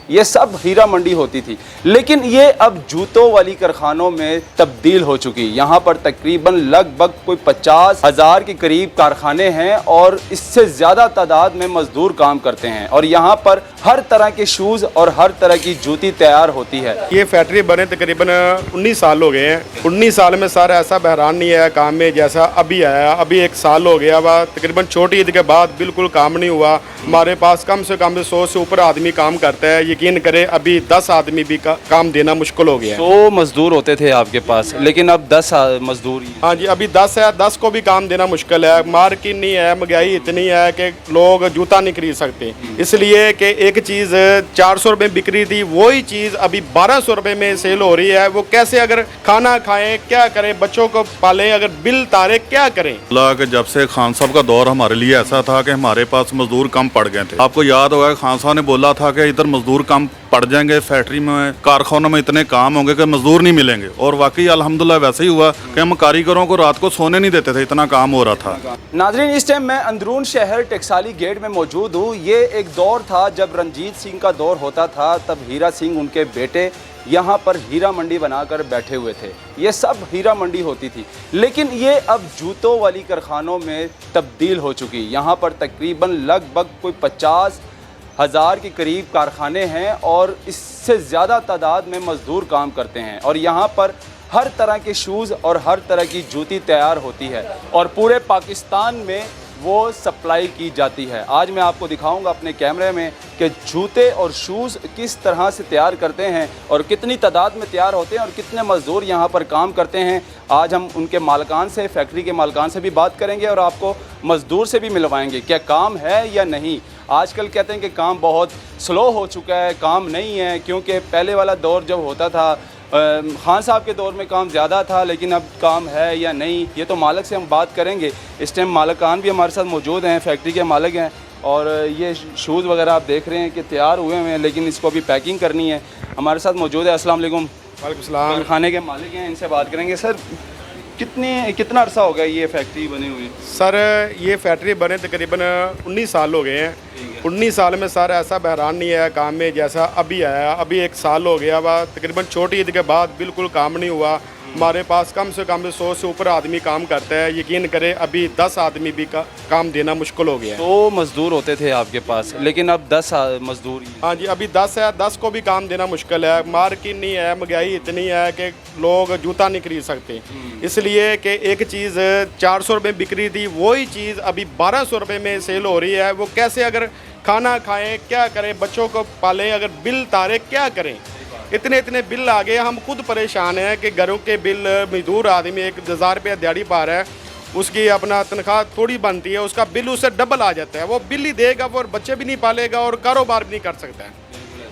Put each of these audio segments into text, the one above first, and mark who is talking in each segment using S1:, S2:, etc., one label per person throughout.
S1: ये सब हीरा मंडी होती थी, लेकिन ये अब जूतों वाली कारखानों में तब्दील हो चुकी। यहाँ पर तकरीबन लगभग कोई 50,000 के करीब कारखाने हैं और इससे ज़्यादा तादाद में मजदूर काम करते हैं और यहाँ पर हर तरह के शूज़ और हर तरह की जूती तैयार होती है।
S2: ये फैक्ट्री बने तकरीबन 19 साल हो गए हैं। 19 साल में सर ऐसा बहरान नहीं आया काम में जैसा अभी आया। अभी 1 साल हो गया हुआ, तकरीबन छोटी ईद के बाद बिल्कुल काम नहीं हुआ। हमारे पास कम से कम 100 से ऊपर आदमी काम करता है। यकीन करें अभी 10 आदमी भी काम देना मुश्किल हो गया है।
S1: 100 मजदूर होते थे आपके पास, लेकिन अब 10 मजदूर ही।
S2: हाँ जी, अभी 10 है। 10 को भी काम देना मुश्किल है। मार्केट नहीं है, महंगाई इतनी है कि लोग जूता नहीं खरीद सकते। इसलिए कि एक चीज़ 400 रुपये बिक रही थी, वही चीज़ अभी 1200 रुपये में सेल हो रही है। वो कैसे अगर खाना खाएं, क्या करें, बच्चों को पालें, अगर बिल तारे क्या करें।
S3: जब से खान साहब का दौर हमारे लिए ऐसा था कि हमारे पास मजदूर कम पड़ गए थे। आपको याद होगा खान साहब ने बोला था कि इधर मजदूर कम पड़ जाएंगे, फैक्ट्री में कारखानों में इतने काम होंगे कि मजदूर नहीं मिलेंगे। और वाकई अल्हम्दुलिल्लाह वैसे ही हुआ कि हम कारीगरों को रात को सोने नहीं देते थे, इतना काम हो रहा था।
S1: नाजरीन, इस टाइम मैं अंदरून शहर टेक्साली गेट में मौजूद हूँ। ये एक दौर था जब रंजीत सिंह का दौर होता था, तब हीरा सिंह उनके बेटे यहाँ पर हीरा मंडी बनाकर बैठे हुए थे। ये सब हीरा मंडी होती थी, लेकिन ये अब जूतों वाली कारखानों में तब्दील हो चुकी। यहाँ पर तकरीबन लगभग कोई 50,000 के करीब कारखाने हैं और इससे ज़्यादा तादाद में मज़दूर काम करते हैं और यहाँ पर हर तरह के शूज़ और हर तरह की जूती तैयार होती है और पूरे पाकिस्तान में वो सप्लाई की जाती है। आज मैं आपको दिखाऊंगा अपने कैमरे में कि जूते और शूज़ किस तरह से तैयार करते हैं और कितनी तादाद में तैयार होते हैं और कितने मज़दूर यहाँ पर काम करते हैं। आज हम उनके मालकान से, फैक्ट्री के मालकान से भी बात करेंगे और आपको मज़दूर से भी मिलवाएंगे क्या काम है या नहीं। आजकल कहते हैं कि काम बहुत स्लो हो चुका है, काम नहीं है, क्योंकि पहले वाला दौर जब होता था खान साहब के दौर में काम ज़्यादा था, लेकिन अब काम है या नहीं, ये तो मालिक से हम बात करेंगे। इस टाइम मालिकान भी हमारे साथ मौजूद हैं, फैक्ट्री के मालिक हैं। और ये शूज़ वगैरह आप देख रहे हैं कि तैयार हुए हैं, लेकिन इसको अभी पैकिंग करनी है। हमारे साथ मौजूद है, अस्सलाम वालेकुम।
S2: वालेकुम सलाम।
S1: खाने के मालिक हैं, इनसे बात करेंगे। सर, कितना अरसा हो गया ये फैक्ट्री बनी हुई?
S2: सर ये फैक्ट्री बने तकरीबन 19 साल हो गए हैं। 19 साल में सर ऐसा बहरान नहीं आया काम में जैसा अभी आया। अभी 1 साल हो गया हुआ, तकरीबन छोटी ईद के बाद बिल्कुल काम नहीं हुआ। हमारे पास कम से कम 100 से ऊपर आदमी काम करता है। यकीन करें अभी 10 आदमी भी काम देना मुश्किल हो गया है।
S1: 100 मज़दूर होते थे आपके पास, लेकिन अब 10 मज़दूर ही।
S2: हाँ जी, अभी 10 है। 10 को भी काम देना मुश्किल है। मार्केट नहीं है, महंगाई इतनी है कि लोग जूता नहीं खरीद सकते। इसलिए कि एक चीज़ 400 रुपये बिक रही थी, वही चीज़ अभी 1200 रुपये में सेल हो रही है। वो कैसे अगर खाना खाएं, क्या करें, बच्चों को पालें, अगर बिल तारे क्या करें। इतने बिल आ गए, हम खुद परेशान हैं कि घरों के बिल, मजदूर आदमी 1000 रुपये दिहाड़ी पा रहा है, उसकी अपना तनख्वाह थोड़ी बनती है, उसका बिल उससे डबल आ जाता है। वो बिल ही देगा, वो बच्चे भी नहीं पालेगा और कारोबार भी नहीं कर सकता है।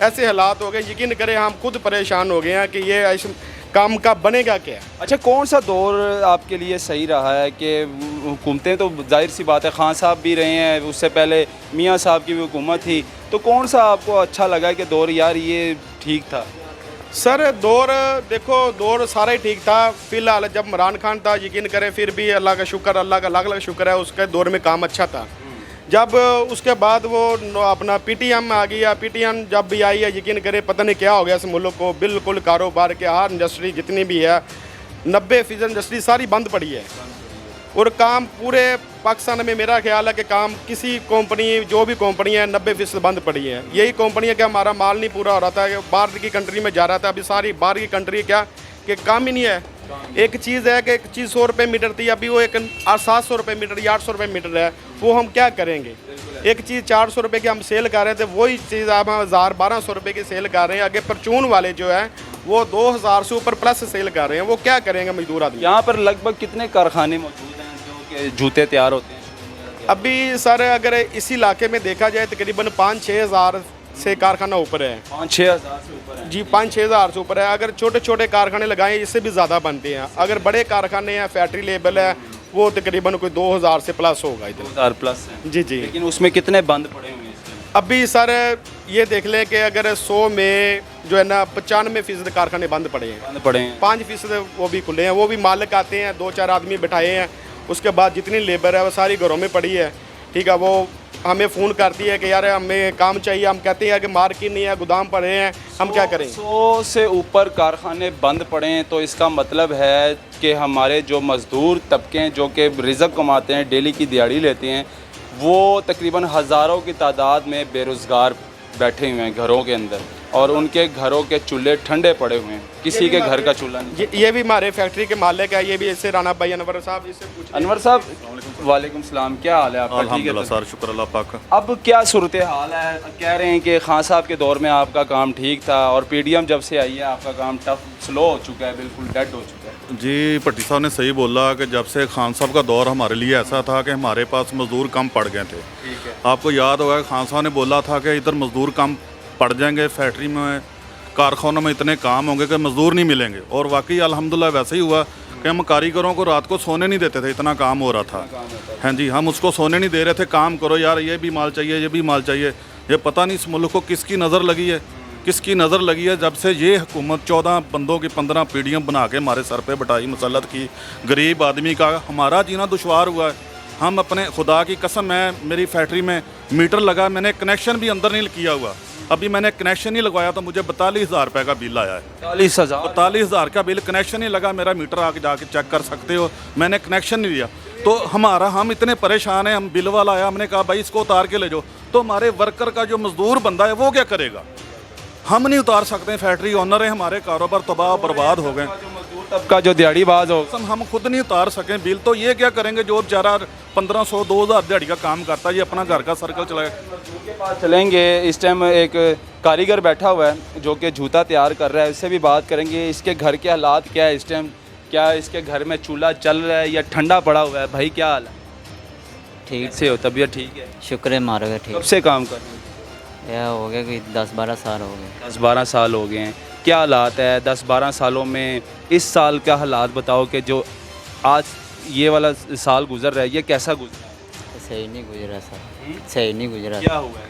S2: ऐसे हालात हो गए। यकीन करें हम खुद परेशान हो गए हैं कि ये ऐसे काम का बनेगा क्या।
S1: अच्छा, कौन सा दौर आपके लिए सही रहा है कि हुकूमतें तो जाहिर सी बात है, खान साहब भी रहे हैं, उससे पहले मियाँ साहब की भी हुकूमत थी, तो कौन सा आपको अच्छा लगा कि दौर यार ये ठीक था?
S2: सर दौर देखो, दौर सारा ही ठीक था। फिलहाल जब इमरान खान था, यकीन करें फिर भी अल्लाह का शुक्र, अल्लाह का लाख लाख शुक्र है, उसके दौर में काम अच्छा था। जब उसके बाद वो अपना PTM आ गया, PTM जब भी आई है, यकीन करें पता नहीं क्या हो गया इस मुल्क को। बिल्कुल कारोबार के हर इंडस्ट्री जितनी भी है, 90% इंडस्ट्री सारी बंद पड़ी है और काम पूरे पाकिस्तान में मेरा ख्याल है कि काम किसी कंपनी, जो भी कंपनी है, 90% बंद पड़ी है। यही कंपनी है कि हमारा माल नहीं पूरा हो रहा था, कि बाहर की कंट्री में जा रहा था। अभी सारी बाहर की कंट्री क्या कि काम ही नहीं है। एक चीज़ है कि एक चीज़ 100 रुपये मीटर थी, अभी वो एक 700 रुपये मीटर या 800 रुपये मीटर है। वो हम क्या करेंगे। एक चीज़ 400 रुपये की हम सेल कर रहे थे, वही चीज़ आप हम 1000-1200 रुपये की सेल कर रहे हैं। आगे परचून वाले जो है वो 2000 से ऊपर प्लस सेल कर रहे हैं। वो क्या करेंगे मजदूर आदमी।
S1: यहाँ पर लगभग कितने कारखाने मौजूद हैं जो कि जूते तैयार होते हैं?
S2: अभी सर अगर इसी इलाके में देखा जाए तकरीबन 5-6 हज़ार से कारखाना ऊपर है।
S1: 5-6 हज़ार से ऊपर है?
S2: जी, 5-6 हज़ार से ऊपर है। अगर छोटे छोटे कारखाने लगाएं, इससे भी ज़्यादा बनते हैं। अगर बड़े कारखाने हैं, फैक्ट्री लेवल है, वो तकरीबन कोई 2000 से प्लस होगा इधर।
S1: 2000 प्लस है?
S2: जी जी।
S1: लेकिन उसमें कितने बंद पड़े हुए हैं?
S2: अभी सर ये देख लें कि अगर 100 में जो है ना 95% कारखाने बंद पड़े हैं।
S1: बंद पड़े हैं?
S2: 5% वो भी खुले हैं। वो भी मालिक आते हैं, 2-4 आदमी बिठाए हैं। उसके बाद जितनी लेबर है वो सारी घरों में पड़ी है। ठीक है, वो हमें फ़ोन करती है कि यार हमें काम चाहिए, हम कहते हैं कि मार्केट नहीं है, गोदाम पड़े हैं, हम क्या करें।
S1: 100 से ऊपर कारखाने बंद पड़े हैं, तो इसका मतलब है कि हमारे जो मज़दूर तबके हैं जो कि रिज़्क़ कमाते हैं, डेली की दिहाड़ी लेते हैं, वो तकरीबन हज़ारों की तादाद में बेरोज़गार बैठे हुए हैं घरों के अंदर, और उनके घरों के चूल्हे ठंडे पड़े हुए हैं, किसी के घर का चूल्हा नहीं।
S2: ये भी हमारे फैक्ट्री के मालिक है, ये भी इससे राना भाई अनवर साहब इससे पूछ।
S1: अनवर साहब वालेकुम सलाम, क्या हाल है आपका? ठीक है
S3: अल्हम्दुलिल्लाह सर, शुक्र अल्लाह पाक का।
S1: अब क्या सूरत हाल है? कह रहे हैं कि खान साहब के दौर में आपका काम ठीक था और पीडीएम जब से आई है आपका काम टफ स्लो हो चुका है, बिल्कुल डेड हो चुका है।
S3: जी भट्टी साहब ने सही बोला कि जब से खान साहब का दौर हमारे लिए ऐसा था कि हमारे पास मज़दूर कम पड़ गए थे।
S1: ठीक है।
S3: आपको याद होगा खान साहब ने बोला था कि इधर मज़दूर कम पड़ जाएंगे, फैक्ट्री में कारखानों में इतने काम होंगे कि मज़दूर नहीं मिलेंगे, और वाकई अल्हम्दुलिल्लाह वैसे ही हुआ कि हम कारीगरों को रात को सोने नहीं देते थे, इतना काम हो रहा था। हाँ जी, हम उसको सोने नहीं दे रहे थे, काम करो यार, ये भी माल चाहिए, ये भी माल चाहिए। ये पता नहीं इस मुल्क को किसकी नज़र लगी है, किसकी नज़र लगी है, जब से ये हुकूमत 14 बंदों की 15 पीढ़ियाँ बना के हमारे सर पे बटाई मुसल्लत की, गरीब आदमी का हमारा जीना दुश्वार हुआ है। हम अपने खुदा की कसम, मैं मेरी फैक्ट्री में मीटर लगा, मैंने कनेक्शन भी अंदर नहीं किया हुआ, अभी मैंने कनेक्शन नहीं लगवाया तो मुझे 42,000 रुपये का बिल आया है। 42,000 का बिल, कनेक्शन नहीं लगा मेरा, मीटर आके जाके चेक कर सकते हो, मैंने कनेक्शन नहीं लिया। तो हम इतने परेशान हैं, हम बिल वाला आया, हमने कहा भाई इसको उतार के ले जाओ, तो हमारे वर्कर का जो मजदूर बंदा है वो क्या करेगा? हम नहीं उतार सकते हैं, फैक्ट्री ऑनर है, हमारे कारोबार तबाह बर्बाद हो गए।
S1: तबका जो दिहाड़ीबाज हो,
S3: हम खुद नहीं उतार सकें बिल, तो ये क्या करेंगे? जो बेचारा 1500 2000 दिहाड़ी का काम करता है, ये अपना घर का सर्कल चलाए।
S1: के पास चलेंगे। इस टाइम एक कारीगर बैठा हुआ है जो कि जूता तैयार कर रहा है, इससे भी बात करेंगे। इसके घर के हालात क्या है इस टाइम? क्या इसके घर में चूल्हा चल रहा है या ठंडा पड़ा हुआ है? भाई क्या हाल है?
S4: ठीक
S1: से हो? तबीयत ठीक है?
S4: शुक्र है मारो है ठीक।
S1: कब से काम कर रहे हैं?
S4: यह हो गया कि 10-12 साल हो गए।
S1: 10-12 साल हो गए हैं। क्या हालात है 10-12 सालों में? इस साल का हालात बताओ कि जो आज ये वाला साल गुजर रहा है, ये कैसा गुजरा है?
S4: सही नहीं गुजरा सर, सही नहीं गुजरा।
S1: क्या हुआ है?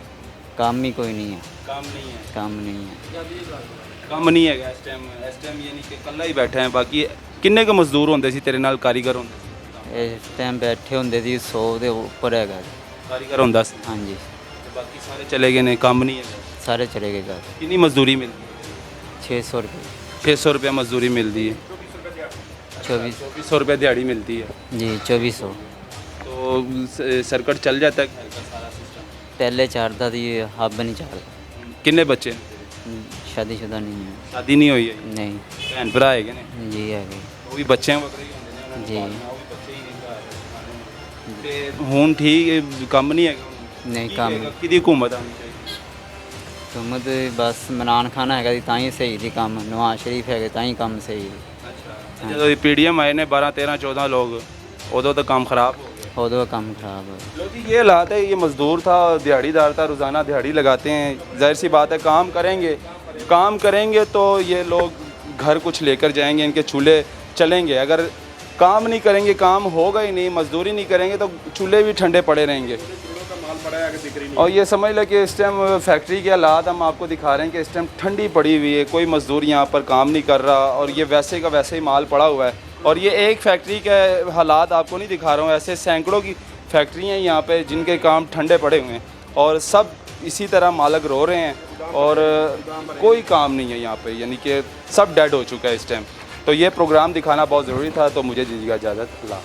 S4: काम ही कोई नहीं है,
S1: काम नहीं है।
S4: काम नहीं है।
S1: ਕੰਮ ਨਹੀਂ ਹੈਗਾ ਇਸ ਟਾਈਮ ਇਹ ਨਹੀਂ ਕਿ ਇਕੱਲਾ ਹੀ ਬੈਠਾ ਹੈ। ਬਾਕੀ ਕਿੰਨੇ ਕੁ ਮਜ਼ਦੂਰ ਹੁੰਦੇ ਸੀ ਤੇਰੇ ਨਾਲ, ਕਾਰੀਗਰ ਹੁੰਦੇ ਸੀ?
S4: ਇਸ ਟਾਈਮ ਬੈਠੇ ਹੁੰਦੇ ਸੀ 100 ਦੇ ਉੱਪਰ ਹੈਗਾ।
S1: ਕਾਰੀਗਰ ਹੁੰਦਾ ਸੀ
S4: ਹਾਂਜੀ,
S1: ਤੇ ਬਾਕੀ ਸਾਰੇ ਚਲੇ ਗਏ ਨੇ, ਕੰਮ ਨਹੀਂ ਹੈਗਾ।
S4: ਸਾਰੇ ਚਲੇ ਗਏ ਘਰ।
S1: ਕਿੰਨੀ ਮਜ਼ਦੂਰੀ ਮਿਲਦੀ ਹੈ?
S4: 600 रुपये।
S1: 600 रुपये मजदूरी मिलती है,
S4: 2400
S1: रुपये दिहाड़ी मिलती है।
S4: जी 2400।
S1: तो सर्कट चल जाता है घर का सारा सिस्टम?
S4: पहले चारदा थी, अब नहीं चारदा।
S1: किन्ने बच्चे?
S4: शादीशुदा नहीं है।
S1: शादी नहीं हुई है?
S4: नहीं
S1: भैन भरा है कि नहीं?
S4: जी है गई
S1: वो भी बच्चे हैं वगैरह ही होंगे ने, उन्होंने
S4: जी।
S1: पालना, वो भी बच्चे ही नहीं घर ते हुन ठीक कम नहीं है?
S4: नहीं काम
S1: किदी हुकूमत आनी चाहिए?
S4: हुकूमत बस इमरान खान हैगा सी तां ही सही थी काम, नवाज शरीफ है तां ही काम सही थी।
S1: अच्छा, ਜਦੋਂ पीडीएम आए ने 12 13 14 लोग, उदों तो काम खराब हो गया।
S4: उदो काम खराब हो गया।
S1: लो जी, ये हालात है। ये मज़दूर था, दिहाड़ीदार था, रोज़ाना दिहाड़ी लगाते हैं। जाहिर सी बात है, काम करेंगे तो ये लोग घर कुछ लेकर जाएंगे, इनके चूल्हे चलेंगे। अगर काम नहीं करेंगे, काम होगा ही नहीं, मजदूरी नहीं करेंगे तो चूल्हे भी ठंडे पड़े रहेंगे। और ये समझ लो कि इस टाइम फैक्ट्री के हालात हम आपको दिखा रहे हैं कि इस टाइम ठंडी पड़ी हुई है, कोई मज़दूर यहाँ पर काम नहीं कर रहा, और ये वैसे का वैसे ही माल पड़ा हुआ है। और ये एक फैक्ट्री के हालात आपको नहीं दिखा रहा हूँ, ऐसे सैकड़ों की फैक्ट्री हैं यहाँ पे जिनके काम ठंडे पड़े हुए हैं, और सब इसी तरह मालक रो रहे हैं और कोई काम नहीं है यहाँ पे, यानी कि सब डेड हो चुका है इस टाइम। तो ये प्रोग्राम दिखाना बहुत ज़रूरी था, तो मुझे दीजिएगा इजाज़त। अल्लाह।